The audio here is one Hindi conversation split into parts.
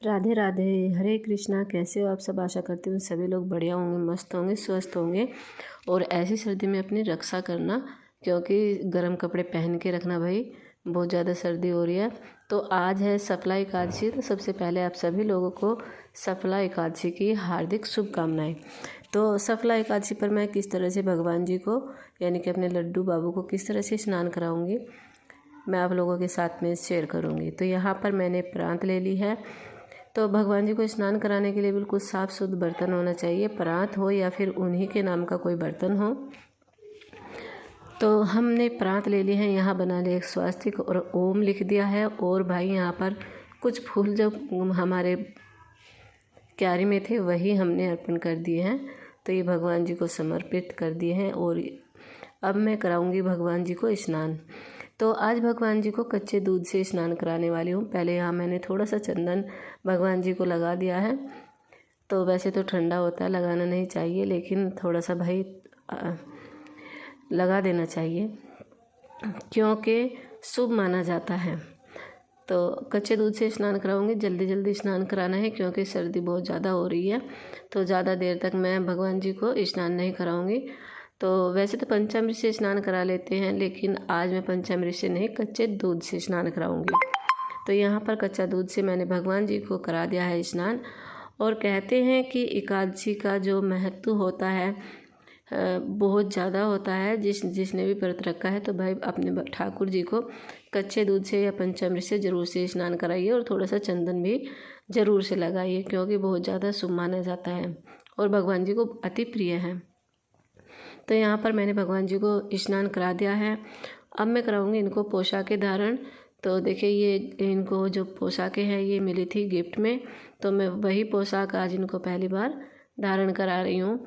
राधे राधे, हरे कृष्णा। कैसे हो आप सब? आशा करती हूँ सभी लोग बढ़िया होंगे, मस्त होंगे, स्वस्थ होंगे। और ऐसी सर्दी में अपनी रक्षा करना, क्योंकि गर्म कपड़े पहन के रखना भाई, बहुत ज़्यादा सर्दी हो रही है। तो आज है सफला एकादशी। तो सबसे पहले आप सभी लोगों को सफला एकादशी की हार्दिक शुभकामनाएं। तो सफला एकादशी पर मैं किस तरह से भगवान जी को, यानी कि अपने लड्डू बाबू को किस तरह से स्नान कराऊंगी, मैं आप लोगों के साथ में शेयर करूंगी। तो यहाँ पर मैंने प्रांत ले ली है। तो भगवान जी को स्नान कराने के लिए बिल्कुल साफ़ शुद्ध बर्तन होना चाहिए, प्रांत हो या फिर उन्हीं के नाम का कोई बर्तन हो। तो हमने प्रांत ले लिए हैं, यहाँ बना लिया एक स्वास्तिक और ओम लिख दिया है। और भाई यहाँ पर कुछ फूल जो हमारे क्यारी में थे वही हमने अर्पण कर दिए हैं। तो ये भगवान जी को समर्पित कर दिए हैं। और अब मैं कराऊंगी भगवान जी को स्नान। तो आज भगवान जी को कच्चे दूध से स्नान कराने वाली हूँ। पहले यहाँ मैंने थोड़ा सा चंदन भगवान जी को लगा दिया है। तो वैसे तो ठंडा होता है, लगाना नहीं चाहिए, लेकिन थोड़ा सा भाई लगा देना चाहिए, क्योंकि शुभ माना जाता है। तो कच्चे दूध से स्नान कराऊंगी। जल्दी जल्दी स्नान कराना है, क्योंकि सर्दी बहुत ज़्यादा हो रही है। तो ज़्यादा देर तक मैं भगवान जी को स्नान नहीं कराऊंगी। तो वैसे तो पंचामृत से स्नान करा लेते हैं, लेकिन आज मैं पंचामृत से नहीं, कच्चे दूध से स्नान कराऊंगी। तो यहाँ पर कच्चा दूध से मैंने भगवान जी को करा दिया है स्नान। और कहते हैं कि एकादशी का जो महत्व होता है बहुत ज़्यादा होता है। जिसने भी व्रत रखा है तो भाई अपने ठाकुर जी को कच्चे दूध से या पंचामृत से ज़रूर से स्नान कराइए, और थोड़ा सा चंदन भी ज़रूर से लगाइए, क्योंकि बहुत ज़्यादा शुभ माना जाता है और भगवान जी को अति प्रिय है। तो यहाँ पर मैंने भगवान जी को स्नान करा दिया है। अब मैं कराऊंगी इनको पोशाकें धारण। तो देखिए, ये इनको जो पोशाकें हैं ये मिली थी गिफ्ट में। तो मैं वही पोशाक आज इनको पहली बार धारण करा रही हूँ।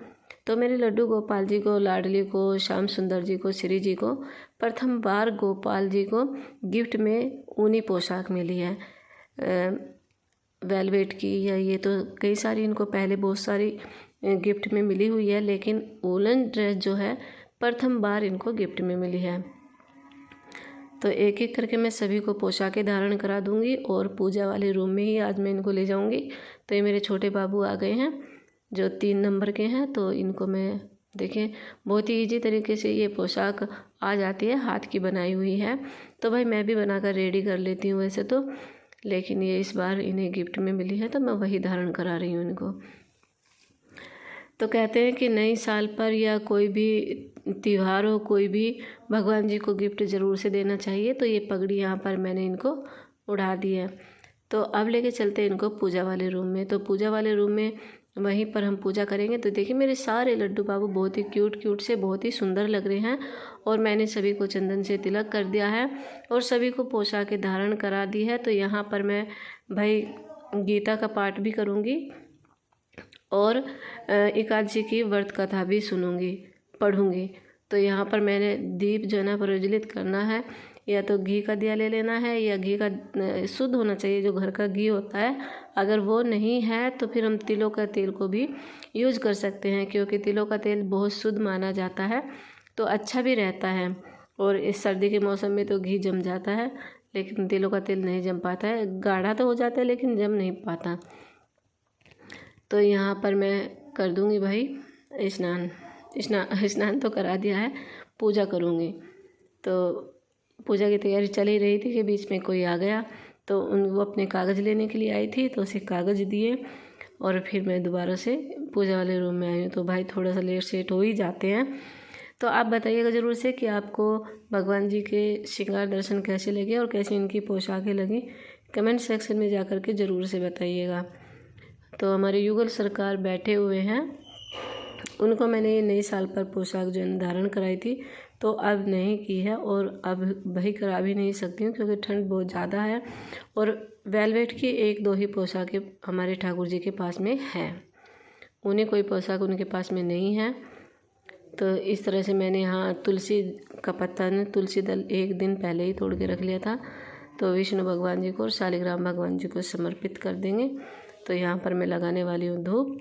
तो मेरे लड्डू गोपाल जी को, लाडली को, श्याम सुंदर जी को, श्री जी को प्रथम बार गोपाल जी को गिफ्ट में ऊनी पोशाक मिली है, वेलवेट की। या ये तो कई सारी इनको पहले बहुत सारी गिफ्ट में मिली हुई है, लेकिन वूलन ड्रेस जो है प्रथम बार इनको गिफ्ट में मिली है। तो एक एक करके मैं सभी को पोशाकें धारण करा दूंगी, और पूजा वाले रूम में ही आज मैं इनको ले जाऊंगी। तो ये मेरे छोटे बाबू आ गए हैं जो 3 नंबर के हैं। तो इनको मैं, देखें, बहुत ही ईजी तरीके से ये पोशाक आ जाती है, हाथ की बनाई हुई है। तो भाई मैं भी बनाकर रेडी कर लेती हूँ वैसे तो, लेकिन ये इस बार इन्हें गिफ्ट में मिली है तो मैं वही धारण करा रही हूँ इनको। तो कहते हैं कि नई साल पर या कोई भी त्यौहार हो, कोई भी भगवान जी को गिफ्ट ज़रूर से देना चाहिए। तो ये पगड़ी यहाँ पर मैंने इनको उड़ा दी है। तो अब लेके चलते हैं इनको पूजा वाले रूम में। तो पूजा वाले रूम में वहीं पर हम पूजा करेंगे। तो देखिए, मेरे सारे लड्डू बाबू बहुत ही क्यूट से, बहुत ही सुंदर लग रहे हैं। और मैंने सभी को चंदन से तिलक कर दिया है और सभी को पोशाकें धारण करा दी है। तो यहाँ पर मैं भाई गीता का पाठ भी करूँगी और एकादशी की व्रत कथा भी सुनूंगी, पढ़ूंगी। तो यहाँ पर मैंने दीप जो है ना प्रज्वलित करना है। या तो घी का दिया ले लेना है, या घी का शुद्ध होना चाहिए, जो घर का घी होता है। अगर वो नहीं है तो फिर हम तिलों का तेल को भी यूज कर सकते हैं, क्योंकि तिलों का तेल बहुत शुद्ध माना जाता है, तो अच्छा भी रहता है। और इस सर्दी के मौसम में तो घी जम जाता है, लेकिन तिलों का तेल नहीं जम पाता है। गाढ़ा तो हो जाता है लेकिन जम नहीं पाता। तो यहाँ पर मैं कर दूँगी भाई स्नान तो करा दिया है, पूजा करूँगी। तो पूजा की तैयारी चल ही रही थी कि बीच में कोई आ गया। तो वो अपने कागज़ लेने के लिए आई थी, तो उसे कागज़ दिए और फिर मैं दोबारा से पूजा वाले रूम में आई हूँ। तो भाई थोड़ा सा लेट सेट हो ही जाते हैं। तो आप बताइएगा ज़रूर से कि आपको भगवान जी के श्रृंगार दर्शन कैसे लगे और कैसी इनकी पोशाकें लगी, कमेंट सेक्शन में जा कर के ज़रूर से बताइएगा। तो हमारे युगल सरकार बैठे हुए हैं, उनको मैंने ये नई साल पर पोशाक जो है धारण कराई थी, तो अब नहीं की है और अब भाई करा भी नहीं सकती हूँ, क्योंकि ठंड बहुत ज़्यादा है। और वेलवेट की 1-2 ही पोशाकें हमारे ठाकुर जी के पास में है, उन्हें कोई पोशाक उनके पास में नहीं है। तो इस तरह से मैंने यहाँ तुलसी का पत्ता ने तुलसी दल 1 दिन पहले ही तोड़ के रख लिया था। तो विष्णु भगवान जी को और शालिग्राम भगवान जी को समर्पित कर देंगे। तो यहाँ पर मैं लगाने वाली हूँ धूप।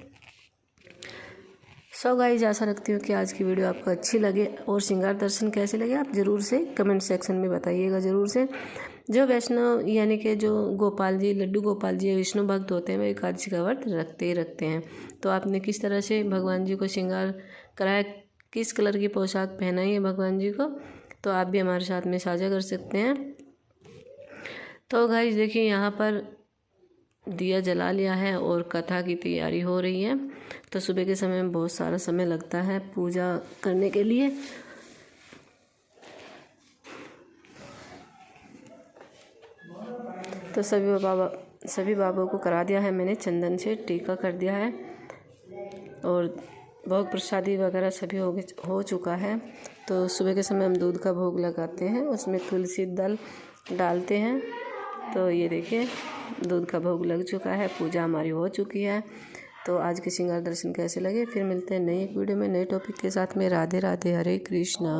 सो गाइस, आशा रखती हूँ कि आज की वीडियो आपको अच्छी लगे और श्रृंगार दर्शन कैसे लगे आप ज़रूर से कमेंट सेक्शन में बताइएगा ज़रूर से। जो वैष्णव यानी कि जो गोपाल जी, लड्डू गोपाल जी विष्णु भक्त होते हैं, वे एकादशी का व्रत रखते ही रखते हैं। तो आपने किस तरह से भगवान जी को श्रृंगार कराया, किस कलर की पोशाक पहनाई है भगवान जी को, तो आप भी हमारे साथ में साझा कर सकते हैं। तो गाइस देखिए यहाँ पर दिया जला लिया है और कथा की तैयारी हो रही है। तो सुबह के समय में बहुत सारा समय लगता है पूजा करने के लिए। तो सभी बाबा को करा दिया है मैंने, चंदन से टीका कर दिया है और भोग प्रसादी वगैरह सभी हो चुका है। तो सुबह के समय हम दूध का भोग लगाते हैं, उसमें तुलसी दल डालते हैं। तो ये देखिए दूध का भोग लग चुका है, पूजा हमारी हो चुकी है। तो आज के श्रृंगार दर्शन कैसे लगे, फिर मिलते हैं नई एक वीडियो में नए टॉपिक के साथ में। राधे राधे, हरे कृष्णा।